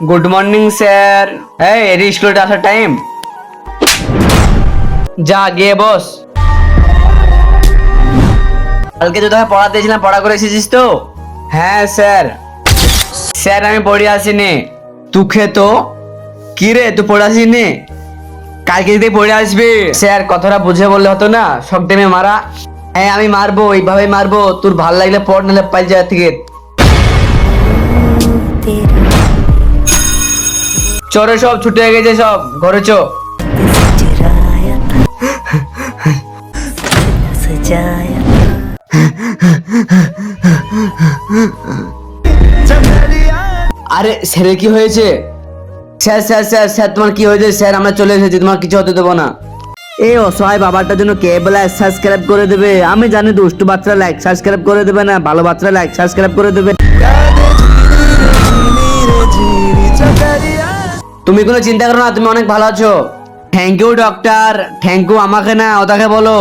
Good morning sir. এই এর স্কুলে আসার টাইম। যা গিয়ে বস। কালকে তো তোকে পড়া দিয়েছিলাম, পড়া করে এসেছিস তো? হ্যাঁ স্যার। স্যার আমি পড়ে আসিনি। তুখে তো কি রে, তুই পড়ে আসিনি? কালকে যদি পড়ে আসবি। স্যার কথাটা বুঝে বললে হতো না, সব টাইমে মারা। হ্যাঁ আমি মারবো, এইভাবে মারবো। তোর ভাল লাগলে পড়, নাহলে পাই যা থেকে। চরে সব ছুটে হয়ে গেছে, সব ঘরে চো। আরে স্যারের কি হয়েছে? স্যার স্যার স্যার স্যার তোমার কি হয়েছে? স্যার আমরা চলে এসেছি, তোমার কিছু হতে দেবো না। এই অসহায় বাবাটার জন্য কে বলে সাবস্ক্রাইব করে দেবে? আমি জানি দুষ্টু বাচ্চারা লাইক সাবস্ক্রাইব করে দেবে না, ভালো বাচ্চারা লাইক সাবস্ক্রাইব করে দেবে। তুমি কোনো চিন্তা করো না, তুমি অনেক ভালো আছো। Thank you doctor, thank you আমাকে না, ওটাকে বলো।